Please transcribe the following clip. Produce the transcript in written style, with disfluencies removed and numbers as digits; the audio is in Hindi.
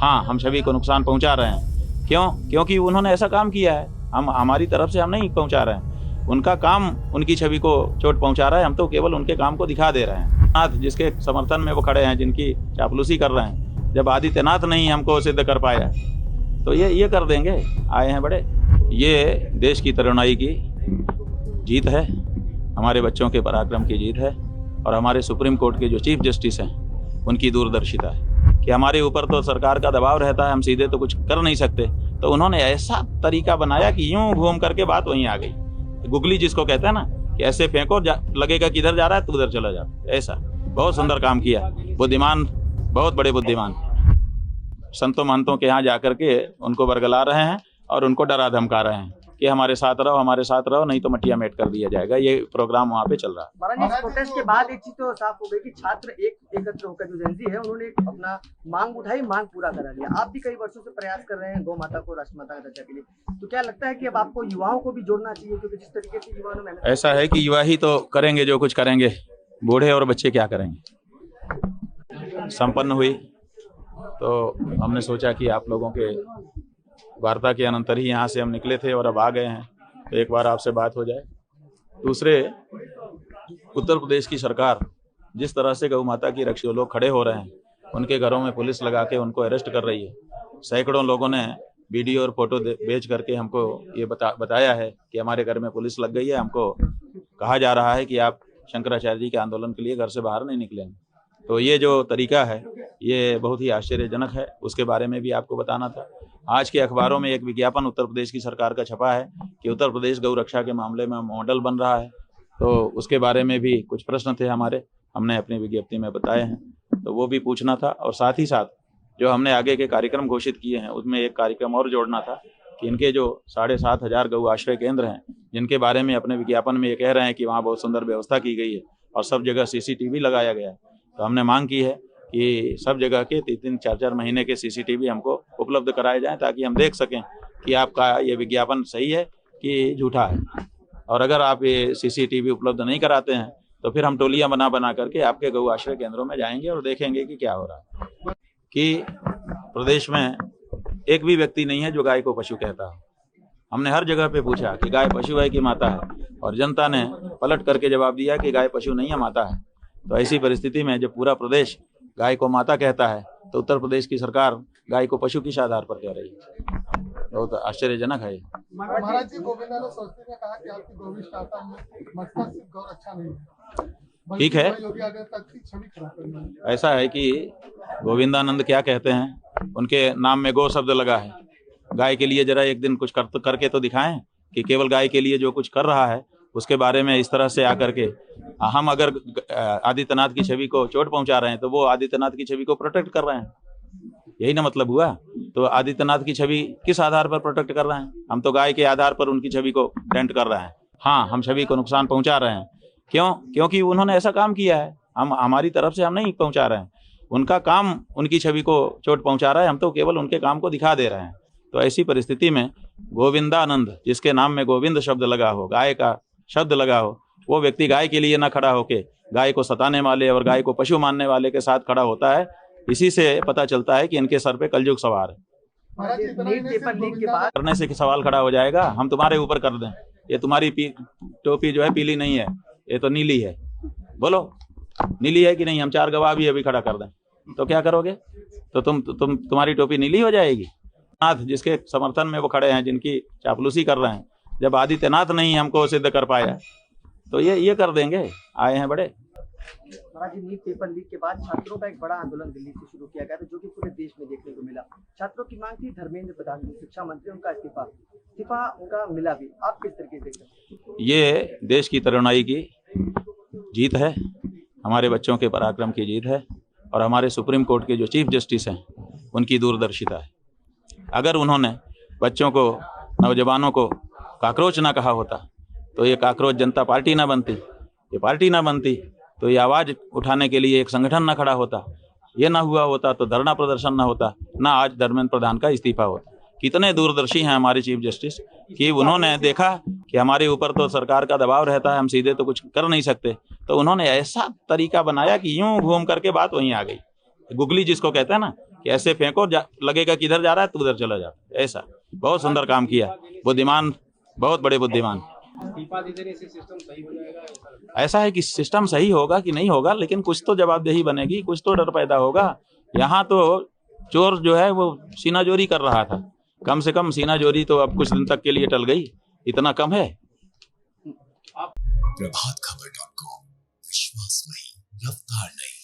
हाँ, हम सभी को नुकसान पहुंचा रहे हैं। क्यों? क्योंकि उन्होंने ऐसा काम किया है। हमारी तरफ से हम नहीं पहुंचा रहे हैं। उनका काम उनकी छवि को चोट पहुंचा रहा है। हम तो केवल उनके काम को दिखा दे रहे हैं। नाथ जिसके समर्थन में वो खड़े हैं, जिनकी चापलूसी कर रहे हैं, जब आदित्यनाथ नहीं हमको सिद्ध कर पाया तो ये कर देंगे। आए हैं बड़े। ये देश की तरुणाई की जीत है, हमारे बच्चों के पराक्रम की जीत है और हमारे सुप्रीम कोर्ट के जो चीफ जस्टिस हैं उनकी दूरदर्शिता है कि हमारे ऊपर तो सरकार का दबाव रहता है, हम सीधे तो कुछ कर नहीं सकते, तो उन्होंने ऐसा तरीका बनाया कि यूं घूम करके बात वहीं आ गई। गुगली जिसको कहते हैं ना कि ऐसे फेंको लगेगा किधर जा रहा है तो उधर चला जा, ऐसा बहुत सुंदर काम किया। बुद्धिमान, बहुत बड़े बुद्धिमान संतों महंतों के यहाँ जाकर के उनको बरगला रहे हैं और उनको डरा धमका रहे हैं कि हमारे साथ रहो, नहीं तो मटिया मेट कर दिया जाएगा। ये प्रोग्राम वहाँ पे चल रहा है। महाराज, इस प्रोटेस्ट के बाद एक चीज तो साफ हो गई कि छात्र एकत्र होकर जो जयंती है उन्होंने अपना मांग उठाई, मांग पूरा करा लिया। आप भी कई वर्षों से प्रयास कर रहे हैं गौ माता को राष्ट्रमाता का दर्जा के लिए, तो क्या लगता है कि अब आपको युवाओं को भी जोड़ना चाहिए? क्योंकि जिस तरीके से युवाओं ने मेहनत, ऐसा है कि युवा ही तो करेंगे जो कुछ करेंगे, बूढ़े और बच्चे क्या करेंगे। संपन्न हुई तो हमने सोचा कि आप लोगों के वार्ता के अनंतर ही यहाँ से हम निकले थे और अब आ गए हैं, तो एक बार आपसे बात हो जाए। दूसरे, उत्तर प्रदेश की सरकार जिस तरह से गौ माता की रक्षा लोग खड़े हो रहे हैं, उनके घरों में पुलिस लगा के उनको अरेस्ट कर रही है। सैकड़ों लोगों ने वीडियो और फोटो भेज करके हमको ये बताया है कि हमारे घर में पुलिस लग गई है। हमको कहा जा रहा है कि आप शंकराचार्य जी के आंदोलन के लिए घर से बाहर नहीं निकलेंगे। तो ये जो तरीका है ये बहुत ही आश्चर्यजनक है, उसके बारे में भी आपको बताना था। आज के अखबारों में एक विज्ञापन उत्तर प्रदेश की सरकार का छपा है कि उत्तर प्रदेश गौ रक्षा के मामले में मॉडल बन रहा है, तो उसके बारे में भी कुछ प्रश्न थे हमारे, हमने अपनी विज्ञप्ति में बताए हैं, तो वो भी पूछना था। और साथ ही साथ जो हमने आगे के कार्यक्रम घोषित किए हैं उसमें एक कार्यक्रम और जोड़ना था कि इनके जो 7,500 गौ आश्रय केंद्र हैं, जिनके बारे में अपने विज्ञापन में ये कह रहे हैं कि वहाँ बहुत सुंदर व्यवस्था की गई है और सब जगह CCTV लगाया गया है, तो हमने मांग की है कि सब जगह के 3-3, 4-4 महीने के CCTV हमको उपलब्ध कराए जाएं, ताकि हम देख सकें कि आपका ये विज्ञापन सही है कि झूठा है। और अगर आप ये CCTV उपलब्ध नहीं कराते हैं तो फिर हम टोलियां बना करके आपके गौ आश्रय केंद्रों में जाएंगे और देखेंगे कि क्या हो रहा है। कि प्रदेश में एक भी व्यक्ति नहीं है जो गाय को पशु कहता है। हमने हर जगह पे पूछा कि गाय पशु है कि माता है, और जनता ने पलट करके जवाब दिया कि गाय पशु नहीं है, माता है। तो ऐसी परिस्थिति में जब पूरा प्रदेश गाय को माता कहता है तो उत्तर प्रदेश की सरकार गाय को पशु किस आधार पर कह रही है? बहुत आश्चर्यजनक है। महाराज जी, गोविंदानंद सरस्वती ने कहा कि आपकी गोविंद शाखा में मस्तक गौ रक्षा नहीं है। ठीक है, ऐसा है कि गोविंदानंद क्या कहते हैं, उनके नाम में गो शब्द लगा है। गाय के लिए जरा एक दिन कुछ करके तो दिखाएं कि केवल गाय के लिए जो कुछ कर रहा है उसके बारे में इस तरह से आकर के हम अगर आदित्यनाथ की छवि को चोट पहुंचा रहे हैं तो वो आदित्यनाथ की छवि को प्रोटेक्ट कर रहे हैं, यही ना मतलब हुआ। तो आदित्यनाथ की छवि किस आधार पर प्रोटेक्ट कर रहे हैं? हम तो गाय के आधार पर उनकी छवि को डेंट कर रहे हैं। हाँ, हम छवि को नुकसान पहुंचा रहे हैं। क्यों? क्योंकि उन्होंने ऐसा काम किया है। हमारी तरफ से हम नहीं पहुंचा रहे हैं। उनका काम उनकी छवि को चोट पहुंचा रहा है, हम तो केवल उनके काम को दिखा दे रहे हैं। तो ऐसी परिस्थिति में गोविंदानंद, जिसके नाम में गोविंद शब्द लगा हो, गाय का शब्द लगा हो, वो व्यक्ति गाय के लिए न खड़ा होके गाय को सताने वाले और गाय को पशु मानने वाले के साथ खड़ा होता है। इसी से पता चलता है कि इनके सर पे कलयुग सवार है। करने से सवाल खड़ा हो जाएगा, हम तुम्हारे ऊपर कर दें, ये तुम्हारी टोपी जो है पीली नहीं है, ये तो नीली है, बोलो नीली है कि नहीं? हम 4 गवाह भी अभी खड़ा कर दें तो क्या करोगे? तो तुम्हारी टोपी नीली हो जाएगी। नाथ जिसके समर्थन में वो खड़े हैं, जिनकी चापलूसी कर रहे हैं, जब आदित्यनाथ नहीं हमको सिद्ध कर पाया तो ये कर देंगे। आए हैं बड़े। महाराज जी, नीट पेपर लीक के बाद छात्रों का एक बड़ा आंदोलन दिल्ली से शुरू किया गया था, जो कि पूरे देश में देखने को मिला। छात्रों की मांग थी धर्मेंद्र प्रधान जो शिक्षा मंत्री, उनका इस्तीफा उनका मिला भी। आप किस तरीके से देखते हैं? ये देश की तरुणाई की जीत है, हमारे बच्चों के पराक्रम की जीत है और हमारे सुप्रीम कोर्ट के जो चीफ जस्टिस हैं उनकी दूरदर्शिता है। अगर उन्होंने बच्चों को, नौजवानों को काकरोच ना कहा होता तो ये काकरोच जनता पार्टी ना बनती, ये पार्टी ना बनती तो ये आवाज़ उठाने के लिए एक संगठन ना खड़ा होता, ये ना हुआ होता तो धरना प्रदर्शन ना होता, ना आज धर्मेंद्र प्रधान का इस्तीफा होता। कितने दूरदर्शी हैं हमारे चीफ जस्टिस कि उन्होंने देखा कि हमारे ऊपर तो सरकार का दबाव रहता है, हम सीधे तो कुछ कर नहीं सकते, तो उन्होंने ऐसा तरीका बनाया कि यूं घूम करके बात वहीं आ गई। गुगली जिसको कहते हैं ना कि ऐसे फेंको लगेगा कि इधर जा रहा है तो उधर चला जा, ऐसा बहुत सुंदर काम किया। बुद्धिमान, बहुत बड़े बुद्धिमान। ऐसा है कि सिस्टम सही होगा कि नहीं होगा, लेकिन कुछ तो जवाबदेही बनेगी, कुछ तो डर पैदा होगा। यहाँ तो चोर जो है वो सीनाजोरी कर रहा था, कम से कम सीनाजोरी तो अब कुछ दिन तक के लिए टल गई, इतना कम है। प्रभात खबर.com, विश्वास नहीं, रफ्तार नहीं।